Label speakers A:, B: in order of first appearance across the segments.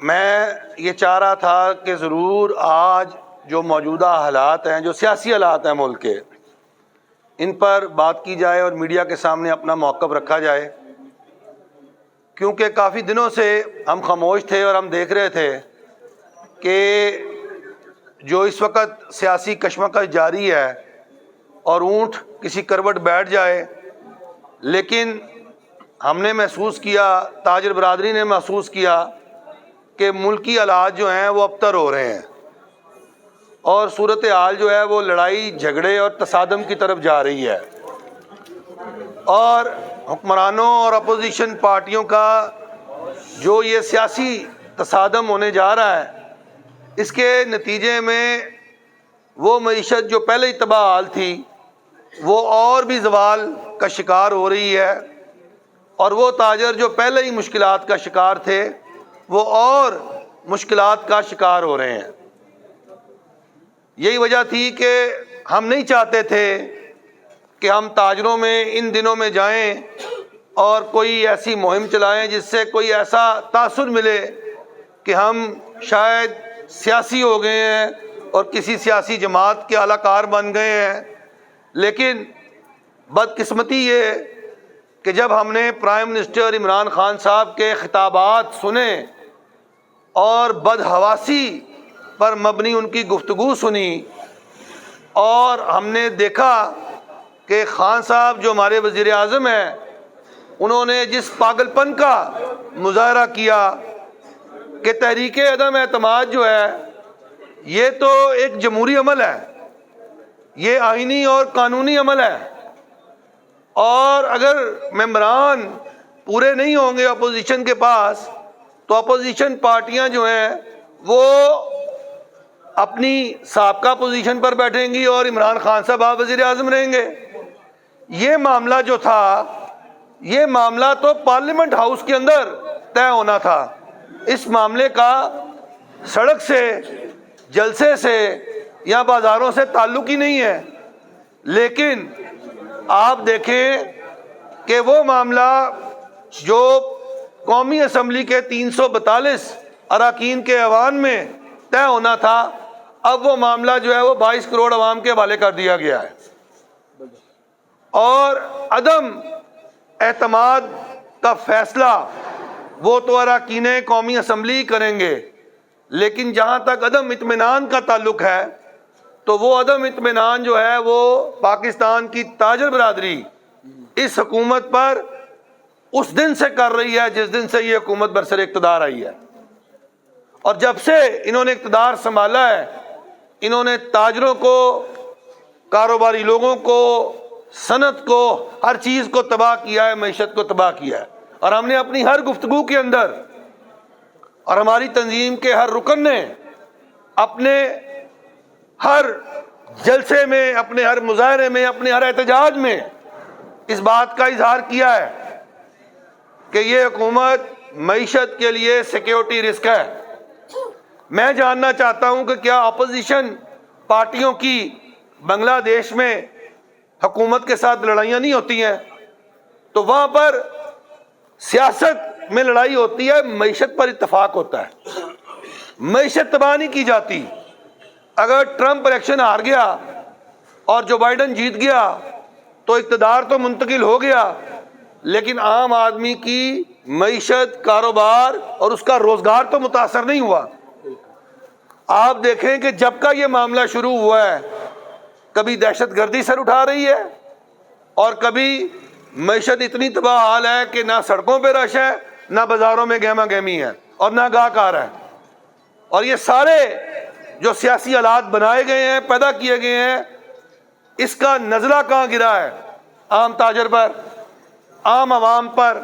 A: میں یہ چاہ رہا تھا کہ ضرور آج جو موجودہ حالات ہیں، جو سیاسی حالات ہیں ملک کے، ان پر بات کی جائے اور میڈیا کے سامنے اپنا موقف رکھا جائے، کیونکہ کافی دنوں سے ہم خاموش تھے اور ہم دیکھ رہے تھے کہ جو اس وقت سیاسی کشمکش جاری ہے اور اونٹ کسی کروٹ بیٹھ جائے، لیکن ہم نے محسوس کیا، تاجر برادری نے محسوس کیا کہ ملکی حالات جو ہیں وہ ابتر ہو رہے ہیں اور صورتحال جو ہے وہ لڑائی جھگڑے اور تصادم کی طرف جا رہی ہے، اور حکمرانوں اور اپوزیشن پارٹیوں کا جو یہ سیاسی تصادم ہونے جا رہا ہے، اس کے نتیجے میں وہ معیشت جو پہلے ہی تباہ حال تھی وہ اور بھی زوال کا شکار ہو رہی ہے، اور وہ تاجر جو پہلے ہی مشکلات کا شکار تھے وہ اور مشکلات کا شکار ہو رہے ہیں۔ یہی وجہ تھی کہ ہم نہیں چاہتے تھے کہ ہم تاجروں میں ان دنوں میں جائیں اور کوئی ایسی مہم چلائیں جس سے کوئی ایسا تاثر ملے کہ ہم شاید سیاسی ہو گئے ہیں اور کسی سیاسی جماعت کے اعلی کار بن گئے ہیں۔ لیکن بدقسمتی یہ کہ جب ہم نے پرائم منسٹر عمران خان صاحب کے خطابات سنے اور بدحواسی پر مبنی ان کی گفتگو سنی، اور ہم نے دیکھا کہ خان صاحب جو ہمارے وزیر اعظم ہیں، انہوں نے جس پاگل پن کا مظاہرہ کیا کہ تحریک عدم اعتماد جو ہے یہ تو ایک جمہوری عمل ہے، یہ آئینی اور قانونی عمل ہے، اور اگر ممبران پورے نہیں ہوں گے اپوزیشن کے پاس تو اپوزیشن پارٹیاں جو ہیں وہ اپنی سابقہ پوزیشن پر بیٹھیں گی اور عمران خان صاحب آپ وزیر اعظم رہیں گے۔ یہ معاملہ جو تھا، یہ معاملہ تو پارلیمنٹ ہاؤس کے اندر طے ہونا تھا، اس معاملے کا سڑک سے، جلسے سے یا بازاروں سے تعلق ہی نہیں ہے۔ لیکن آپ دیکھیں کہ وہ معاملہ جو قومی اسمبلی کے 342 اراکین کے ایوان میں طے ہونا تھا، اب وہ معاملہ جو ہے وہ 22 کروڑ عوام کے حوالے کر دیا گیا ہے، اور عدم اعتماد کا فیصلہ وہ تو اراکین قومی اسمبلی کریں گے، لیکن جہاں تک عدم اطمینان کا تعلق ہے تو وہ عدم اطمینان جو ہے وہ پاکستان کی تاجر برادری اس حکومت پر اس دن سے کر رہی ہے جس دن سے یہ حکومت برسر اقتدار آئی ہے، اور جب سے انہوں نے اقتدار سنبھالا ہے انہوں نے تاجروں کو، کاروباری لوگوں کو، صنعت کو، ہر چیز کو تباہ کیا ہے، معیشت کو تباہ کیا ہے۔ اور ہم نے اپنی ہر گفتگو کے اندر اور ہماری تنظیم کے ہر رکن نے اپنے ہر جلسے میں، اپنے ہر مظاہرے میں، اپنے ہر احتجاج میں اس بات کا اظہار کیا ہے کہ یہ حکومت معیشت کے لیے سیکیورٹی رسک ہے۔ میں جاننا چاہتا ہوں کہ کیا اپوزیشن پارٹیوں کی بنگلہ دیش میں حکومت کے ساتھ لڑائیاں نہیں ہوتی ہیں؟ تو وہاں پر سیاست میں لڑائی ہوتی ہے، معیشت پر اتفاق ہوتا ہے، معیشت تباہ نہیں کی جاتی۔ اگر ٹرمپ الیکشن ہار گیا اور جو بائیڈن جیت گیا تو اقتدار تو منتقل ہو گیا، لیکن عام آدمی کی معیشت، کاروبار اور اس کا روزگار تو متاثر نہیں ہوا۔ آپ دیکھیں کہ جب کا یہ معاملہ شروع ہوا ہے، کبھی دہشت گردی سر اٹھا رہی ہے اور کبھی معیشت اتنی تباہ حال ہے کہ نہ سڑکوں پہ رش ہے، نہ بازاروں میں گہما گہمی ہے اور نہ گاہک آ رہا ہے۔ اور یہ سارے جو سیاسی حالات بنائے گئے ہیں، پیدا کیے گئے ہیں، اس کا نزلہ کہاں گرا ہے؟ عام تاجر پر، عام عوام پر،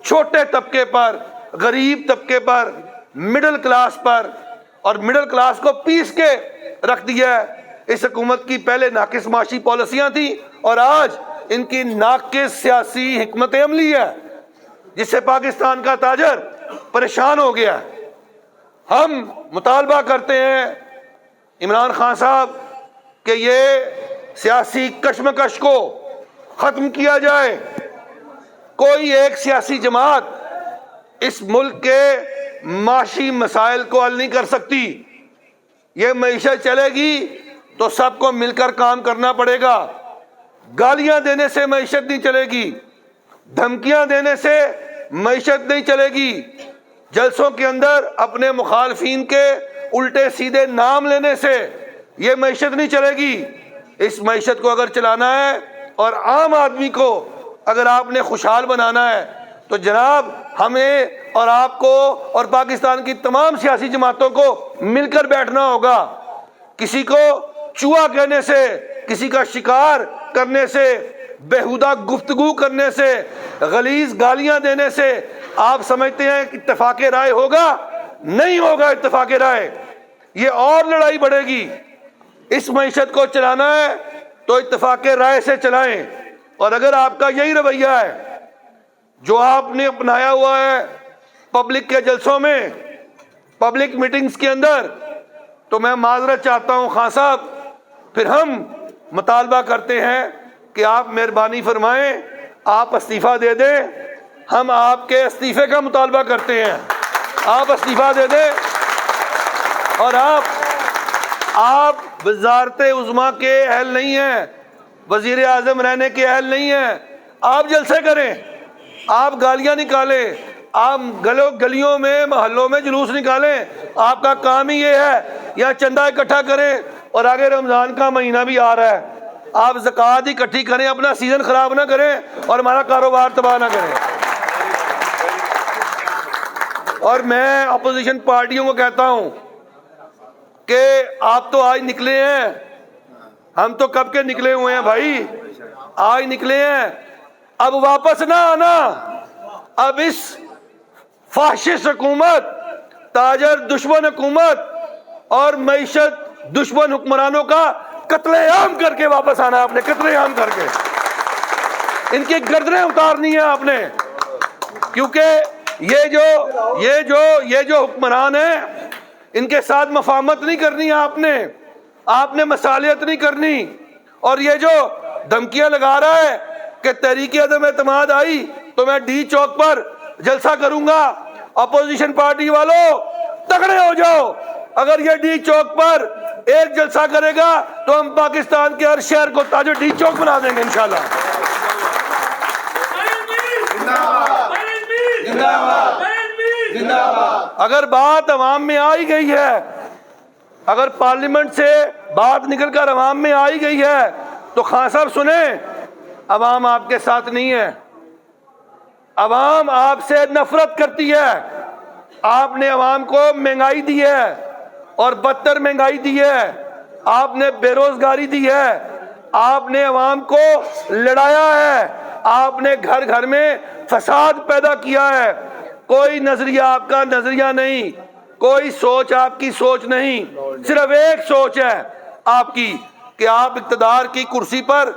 A: چھوٹے طبقے پر، غریب طبقے پر، مڈل کلاس پر، اور مڈل کلاس کو پیس کے رکھ دیا ہے۔ اس حکومت کی پہلے ناقص معاشی پالیسیاں تھیں اور آج ان کی ناقص سیاسی حکمت عملی ہے جس سے پاکستان کا تاجر پریشان ہو گیا۔ ہم مطالبہ کرتے ہیں عمران خان صاحب کہ یہ سیاسی کشمکش کو ختم کیا جائے، کوئی ایک سیاسی جماعت اس ملک کے معاشی مسائل کو حل نہیں کر سکتی. یہ معیشت چلے گی تو سب کو مل کر کام کرنا پڑے گا. گالیاں دینے سے معیشت نہیں چلے گی, دھمکیاں دینے سے معیشت نہیں چلے گی, جلسوں کے اندر اپنے مخالفین کے الٹے سیدھے نام لینے سے یہ معیشت نہیں چلے گی. اس معیشت کو اگر چلانا ہے اور عام آدمی کو اگر آپ نے خوشحال بنانا ہے تو جناب ہمیں اور آپ کو اور پاکستان کی تمام سیاسی جماعتوں کو مل کر بیٹھنا ہوگا. کسی کو چوہا کہنے سے, کسی کا شکار کرنے سے, بیہودہ گفتگو کرنے سے, غلیظ گالیاں دینے سے آپ سمجھتے ہیں کہ اتفاق رائے ہوگا؟ نہیں ہوگا اتفاق رائے. یہ اور لڑائی بڑھے گی. اس معیشت کو چلانا ہے تو اتفاق رائے سے چلائیں. اور اگر آپ کا یہی رویہ ہے جو آپ نے اپنایا ہوا ہے پبلک کے جلسوں میں, پبلک میٹنگز کے اندر, تو میں معذرت چاہتا ہوں خان صاحب. پھر ہم مطالبہ کرتے ہیں کہ آپ مہربانی فرمائیں, آپ استعفیٰ دے دیں. ہم آپ کے استعفے کا مطالبہ کرتے ہیں. آپ استعفیٰ دے دیں اور آپ وزارت عظمیٰ کے اہل نہیں ہیں, وزیر اعظم رہنے کے اہل نہیں ہیں. آپ جلسے کریں, آپ گالیاں نکالیں, آپ گلیوں میں محلوں میں جلوس نکالیں. آپ کا کام ہی یہ ہے, یا چندہ اکٹھا کریں. اور آگے رمضان کا مہینہ بھی آ رہا ہے, آپ زکوٰۃ اکٹھی کریں, اپنا سیزن خراب نہ کریں اور ہمارا کاروبار تباہ نہ کریں. اور میں اپوزیشن پارٹیوں کو کہتا ہوں کہ آپ تو آج نکلے ہیں, ہم تو کب کے نکلے ہوئے ہیں بھائی, آج نکلے ہیں. اب واپس نہ آنا. اب اس فاشسٹ حکومت, تاجر دشمن حکومت اور معیشت دشمن حکمرانوں کا قتل عام کر کے واپس آنا ہے. آپ نے قتل عام کر کے ان کی گردنیں اتارنی ہیں آپ نے, کیونکہ یہ جو حکمران ہیں ان کے ساتھ مفاہمت نہیں کرنی ہے آپ نے مصالحت نہیں کرنی. اور یہ جو دھمکیاں لگا رہا ہے کہ تحریک عدم اعتماد آئی تو میں ڈی چوک پر جلسہ کروں گا, اپوزیشن پارٹی والوں تگڑے ہو جاؤ. اگر یہ ڈی چوک پر ایک جلسہ کرے گا تو ہم پاکستان کے ہر شہر کو تاج ڈی چوک بنا دیں گے انشاءاللہ. اگر بات عوام میں آئی گئی ہے, اگر پارلیمنٹ سے بات نکل کر عوام میں آئی گئی ہے تو خان صاحب سنیں, عوام آپ کے ساتھ نہیں ہے. عوام آپ سے نفرت کرتی ہے. آپ نے عوام کو مہنگائی دی ہے اور بدتر مہنگائی دی ہے. آپ نے بے روزگاری دی ہے. آپ نے عوام کو لڑایا ہے. آپ نے گھر گھر میں فساد پیدا کیا ہے. کوئی نظریہ آپ کا نظریہ نہیں, کوئی سوچ آپ کی سوچ نہیں. صرف ایک سوچ ہے آپ کی کہ آپ اقتدار کی کرسی پر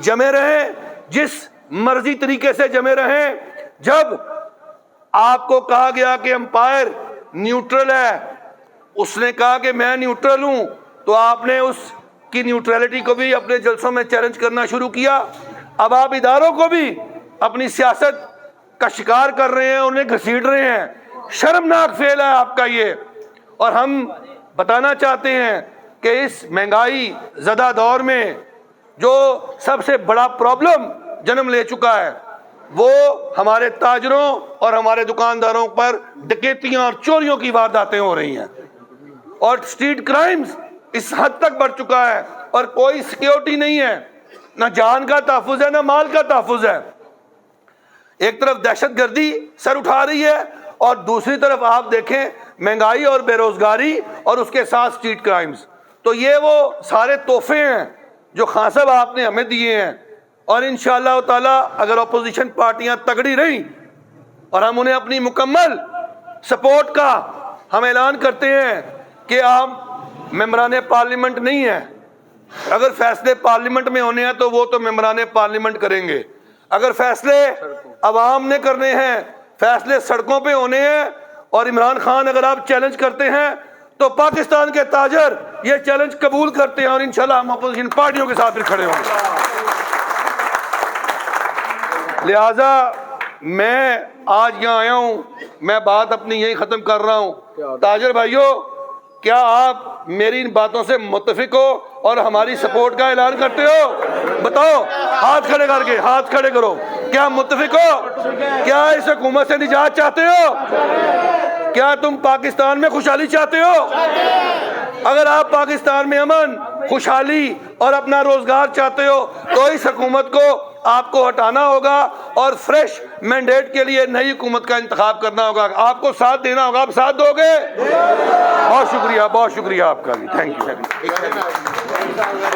A: جمے رہیں, جس مرضی طریقے سے جمے رہیں. جب آپ کو کہا گیا کہ امپائر نیوٹرل ہے, اس نے کہا کہ میں نیوٹرل ہوں, تو آپ نے اس کی نیوٹرلٹی کو بھی اپنے جلسوں میں چیلنج کرنا شروع کیا. اب آپ اداروں کو بھی اپنی سیاست کا شکار کر رہے ہیں, انہیں گھسیٹ رہے ہیں. شرمناک فعل ہے آپ کا یہ. اور ہم بتانا چاہتے ہیں کہ اس مہنگائی زدہ دور میں جو سب سے بڑا پرابلم جنم لے چکا ہے وہ ہمارے تاجروں اور ہمارے دکانداروں پر ڈکیتیاں اور چوریوں کی وارداتیں ہو رہی ہیں, اور اسٹریٹ کرائمز اس حد تک بڑھ چکا ہے, اور کوئی سیکیورٹی نہیں ہے, نہ جان کا تحفظ ہے نہ مال کا تحفظ ہے. ایک طرف دہشت گردی سر اٹھا رہی ہے اور دوسری طرف آپ دیکھیں مہنگائی اور بے روزگاری اور اس کے ساتھ اسٹریٹ کرائمز. تو یہ وہ سارے تحفے ہیں جو خان صاحب آپ نے ہمیں دیے ہیں. اور انشاءاللہ تعالی اگر اپوزیشن پارٹیاں تگڑی رہیں اور ہم انہیں اپنی مکمل سپورٹ کا ہم اعلان کرتے ہیں کہ آپ ممبران پارلیمنٹ نہیں ہیں. اگر فیصلے پارلیمنٹ میں ہونے ہیں تو وہ تو ممبران پارلیمنٹ کریں گے. اگر فیصلے عوام نے کرنے ہیں, فیصلے سڑکوں پہ ہونے ہیں, اور عمران خان اگر آپ چیلنج کرتے ہیں تو پاکستان کے تاجر یہ چیلنج قبول کرتے ہیں, اور انشاءاللہ ہم اپوزیشن پارٹیوں کے ساتھ پھر کھڑے ہوں گے. لہذا میں آج یہاں آیا ہوں، میں بات اپنی یہی ختم کر رہا ہوں۔ تاجر بھائیوں، کیا آپ میری ان باتوں سے متفق ہو اور ہماری سپورٹ کا اعلان کرتے ہو؟ بتاؤ، ہاتھ کھڑے کر کے، ہاتھ کھڑے کرو۔ کیا متفق ہو؟ کیا اس حکومت سے نجات چاہتے ہو؟ کیا تم پاکستان میں خوشحالی چاہتے ہو؟ اگر آپ پاکستان میں امن، خوشحالی اور اپنا روزگار چاہتے ہو تو اس حکومت کو آپ کو ہٹانا ہوگا اور فریش مینڈیٹ کے لیے نئی حکومت کا انتخاب کرنا ہوگا۔ آپ کو ساتھ دینا ہوگا۔ آپ ساتھ دو گے؟ بہت شکریہ آپ کا بھی، تھینک یو۔